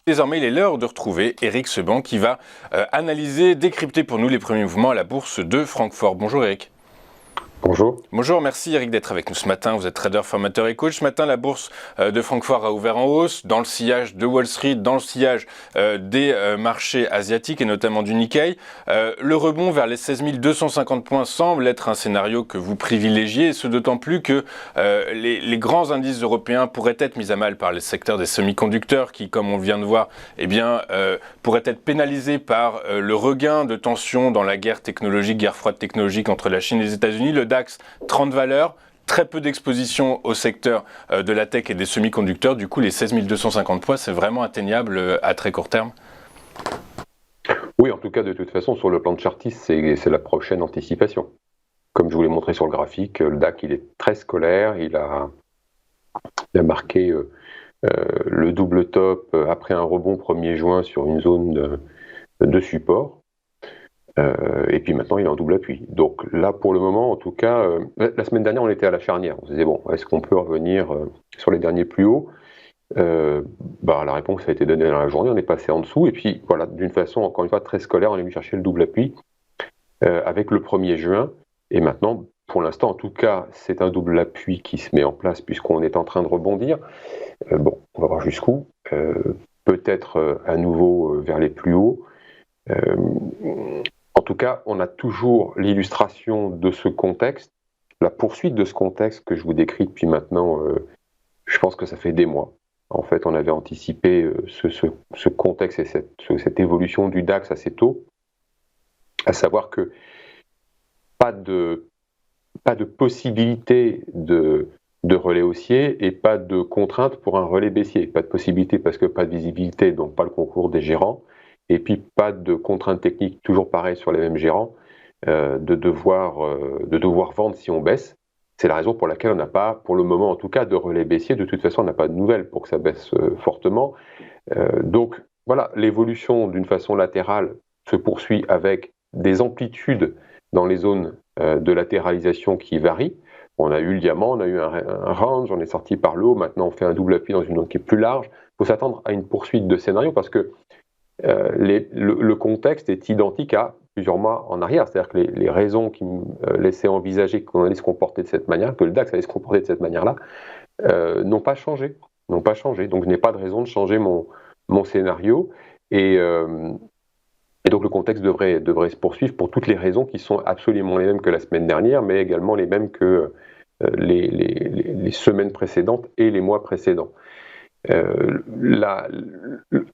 Désormais, il est l'heure de retrouver Eric Seban qui va analyser, décrypter pour nous les premiers mouvements à la bourse de Francfort. Bonjour Eric. Bonjour. Bonjour, merci Eric d'être avec nous ce matin. Vous êtes trader, formateur et coach. Ce matin, la bourse de Francfort a ouvert en hausse, dans le sillage de Wall Street, dans le sillage des marchés asiatiques et notamment du Nikkei. Le rebond vers les 16 250 points semble être un scénario que vous privilégiez, et ce d'autant plus que les grands indices européens pourraient être mis à mal par le secteur des semi-conducteurs qui, comme on vient de voir, pourraient être pénalisés par le regain de tensions dans la guerre technologique, guerre froide technologique entre la Chine et les États-Unis. Le DAX, 30 valeurs, très peu d'exposition au secteur de la tech et des semi-conducteurs. Du coup, les 16 250 points, c'est vraiment atteignable à très court terme? Oui, en tout cas, de toute façon, sur le plan de chartiste, c'est la prochaine anticipation. Comme je vous l'ai montré sur le graphique, le DAX, il est très scolaire. Il a marqué le double top après un rebond 1er juin sur une zone de support. Et puis maintenant, il est en double appui. Donc là, pour le moment, en tout cas, la semaine dernière, on était à la charnière. On se disait, bon, est-ce qu'on peut revenir sur les derniers plus hauts? La réponse a été donnée dans la journée, on est passé en dessous. Et puis voilà, d'une façon, encore une fois, très scolaire, on est venu chercher le double appui avec le 1er juin. Et maintenant, pour l'instant, en tout cas, c'est un double appui qui se met en place puisqu'on est en train de rebondir. On va voir jusqu'où. Peut-être à nouveau vers les plus hauts. En tout cas, on a toujours l'illustration de ce contexte, la poursuite de ce contexte que je vous décris depuis maintenant, je pense que ça fait des mois. En fait, on avait anticipé ce contexte et cette évolution du DAX assez tôt, à savoir que pas de possibilité de relais haussier et pas de contrainte pour un relais baissier. Pas de possibilité parce que pas de visibilité, donc pas le concours des gérants. Et puis pas de contraintes techniques, toujours pareil sur les mêmes gérants, de devoir vendre si on baisse. C'est la raison pour laquelle on n'a pas, pour le moment en tout cas, de relais baissier. De toute façon, on n'a pas de nouvelles pour que ça baisse fortement. Donc voilà, l'évolution d'une façon latérale se poursuit avec des amplitudes dans les zones de latéralisation qui varient. On a eu le diamant, on a eu un range, on est sorti par le haut, maintenant on fait un double appui dans une zone qui est plus large. Il faut s'attendre à une poursuite de scénario parce que le contexte est identique à plusieurs mois en arrière, c'est-à-dire que les raisons qui me laissaient envisager qu'on allait se comporter de cette manière, que le DAX allait se comporter de cette manière-là, n'ont pas changé. Donc je n'ai pas de raison de changer mon scénario, et donc le contexte devrait se poursuivre pour toutes les raisons qui sont absolument les mêmes que la semaine dernière, mais également les mêmes que les semaines précédentes et les mois précédents.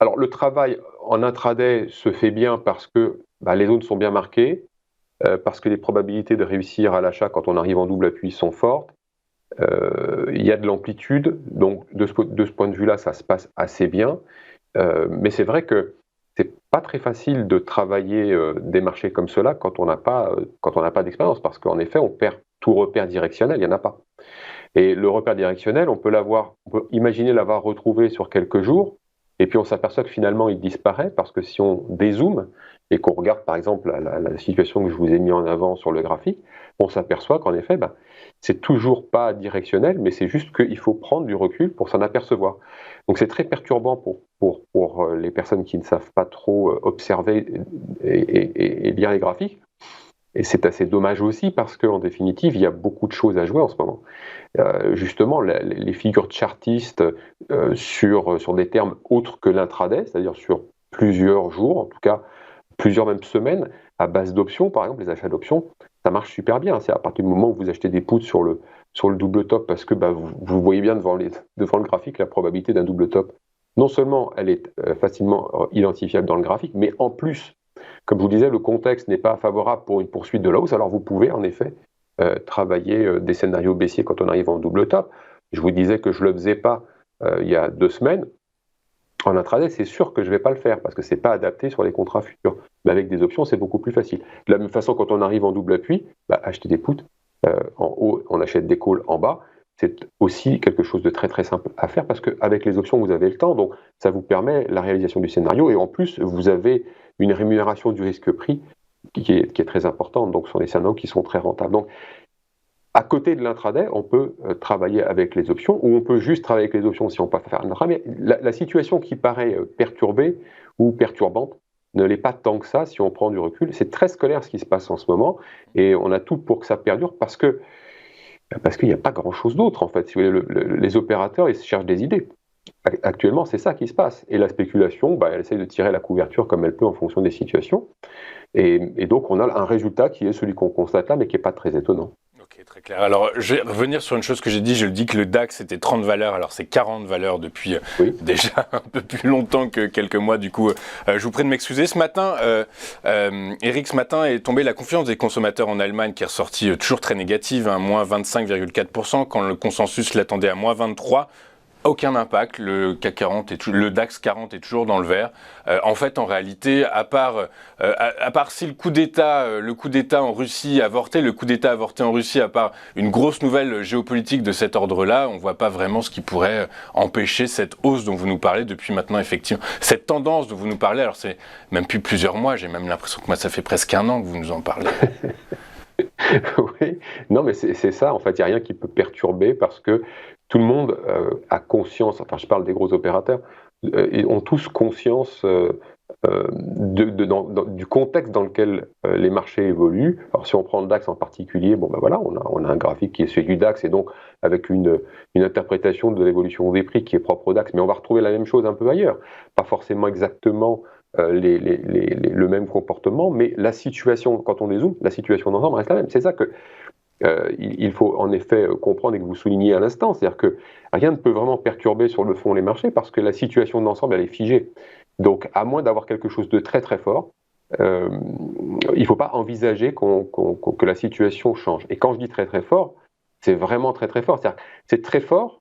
Alors le travail en intraday se fait bien parce que les zones sont bien marquées, parce que les probabilités de réussir à l'achat quand on arrive en double appui sont fortes. Il y a de l'amplitude, donc de ce point de vue-là, ça se passe assez bien. Mais c'est vrai que c'est pas très facile de travailler des marchés comme cela quand on n'a pas d'expérience, parce qu'en effet, on perd tout repère directionnel, il n'y en a pas. Et le repère directionnel, on peut imaginer l'avoir retrouvé sur quelques jours, et puis on s'aperçoit que finalement il disparaît, parce que si on dézoome et qu'on regarde par exemple la situation que je vous ai mis en avant sur le graphique, on s'aperçoit qu'en effet, c'est toujours pas directionnel, mais c'est juste qu'il faut prendre du recul pour s'en apercevoir. Donc c'est très perturbant pour les personnes qui ne savent pas trop observer et lire les graphiques. Et c'est assez dommage aussi parce qu'en définitive, il y a beaucoup de choses à jouer en ce moment. Justement, les figures chartistes sur des termes autres que l'intraday, c'est-à-dire sur plusieurs jours, en tout cas plusieurs même semaines, à base d'options, par exemple, les achats d'options, ça marche super bien. C'est à partir du moment où vous achetez des puts sur le double top, parce que vous voyez bien devant le graphique la probabilité d'un double top. Non seulement elle est facilement identifiable dans le graphique, mais en plus, comme je vous disais, le contexte n'est pas favorable pour une poursuite de la hausse, alors vous pouvez en effet travailler des scénarios baissiers quand on arrive en double top. Je vous disais que je ne le faisais pas il y a 2 semaines. En intraday, c'est sûr que je ne vais pas le faire parce que ce n'est pas adapté sur les contrats futurs. Mais avec des options, c'est beaucoup plus facile. De la même façon, quand on arrive en double appui, acheter des puts en haut, on achète des calls en bas. C'est aussi quelque chose de très très simple à faire parce qu'avec les options, vous avez le temps. Donc ça vous permet la réalisation du scénario et en plus, vous avez une rémunération du risque-prix qui est très importante. Donc ce sont des scénarios qui sont très rentables. Donc À côté de l'intraday, on peut travailler avec les options, ou on peut juste travailler avec les options si on peut faire un travail. Mais la situation qui paraît perturbée ou perturbante ne l'est pas tant que ça si on prend du recul. C'est très scolaire ce qui se passe en ce moment, et on a tout pour que ça perdure parce qu'il n'y a pas grand-chose d'autre en fait. Si vous voulez, les opérateurs, ils cherchent des idées. Actuellement, c'est ça qui se passe. Et la spéculation, elle essaie de tirer la couverture comme elle peut en fonction des situations. Et donc, on a un résultat qui est celui qu'on constate là, mais qui n'est pas très étonnant. Ok, très clair. Alors, je vais revenir sur une chose que j'ai dit. Je le dis que le DAX était 30 valeurs. Alors, c'est 40 valeurs depuis déjà un peu plus longtemps que quelques mois. Du coup, je vous prie de m'excuser. Ce matin, Eric, ce matin est tombée la confiance des consommateurs en Allemagne qui est ressortie toujours très négative, moins 25,4%, quand le consensus l'attendait à moins 23%. Aucun impact, le CAC 40 le DAX 40 est toujours dans le vert. En fait, en réalité, à part si le coup d'État en Russie avorté, le coup d'État avorté en Russie, à part une grosse nouvelle géopolitique de cet ordre-là, on ne voit pas vraiment ce qui pourrait empêcher cette hausse dont vous nous parlez depuis maintenant, effectivement. Cette tendance dont vous nous parlez, alors c'est même plus plusieurs mois, j'ai même l'impression que moi ça fait presque un an que vous nous en parlez. Oui, non mais c'est ça, en fait, il n'y a rien qui peut perturber parce que tout le monde a conscience, enfin je parle des gros opérateurs, ils ont tous conscience du contexte dans lequel les marchés évoluent. Alors si on prend le DAX en particulier, voilà, on a un graphique qui est celui du DAX et donc avec une interprétation de l'évolution des prix qui est propre au DAX, mais on va retrouver la même chose un peu ailleurs, pas forcément exactement le même comportement, mais la situation, quand on dézoome, la situation d'ensemble reste la même. C'est ça que il faut en effet comprendre et que vous soulignez à l'instant, c'est-à-dire que rien ne peut vraiment perturber sur le fond les marchés parce que la situation d'ensemble elle est figée. Donc à moins d'avoir quelque chose de très très fort, il ne faut pas envisager que la situation change. Et quand je dis très très fort, c'est vraiment très très fort. C'est-à-dire que c'est très fort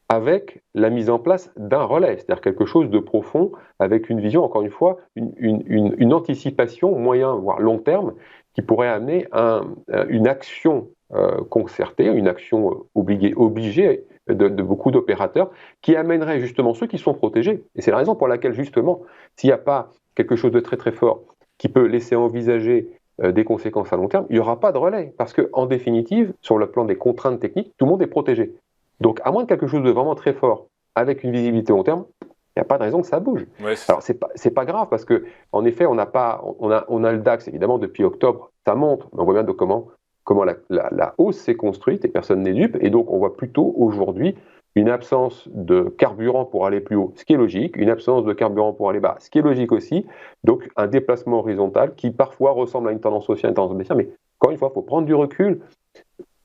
avec la mise en place d'un relais, c'est-à-dire quelque chose de profond, avec une vision, encore une fois, une anticipation moyen, voire long terme, qui pourrait amener une action concertée, une action obligée de beaucoup d'opérateurs, qui amènerait justement ceux qui sont protégés. Et c'est la raison pour laquelle, justement, s'il n'y a pas quelque chose de très très fort qui peut laisser envisager des conséquences à long terme, il n'y aura pas de relais, parce qu'en définitive, sur le plan des contraintes techniques, tout le monde est protégé. Donc, à moins de quelque chose de vraiment très fort, avec une visibilité long terme, il n'y a pas de raison que ça bouge. Ouais, alors, c'est pas grave, parce que en effet, on a le DAX, évidemment, depuis octobre, ça monte, mais on voit bien de comment la hausse s'est construite, et personne n'est dupe, et donc on voit plutôt aujourd'hui une absence de carburant pour aller plus haut, ce qui est logique, une absence de carburant pour aller bas, ce qui est logique aussi, donc un déplacement horizontal qui parfois ressemble à une tendance haussière, une tendance baissière, mais encore une fois, il faut prendre du recul.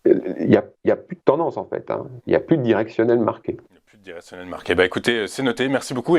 Il n'y a plus de tendance en fait, il n'y a plus de directionnel marqué. Il n'y a plus de directionnel marqué. Écoutez, c'est noté, merci beaucoup.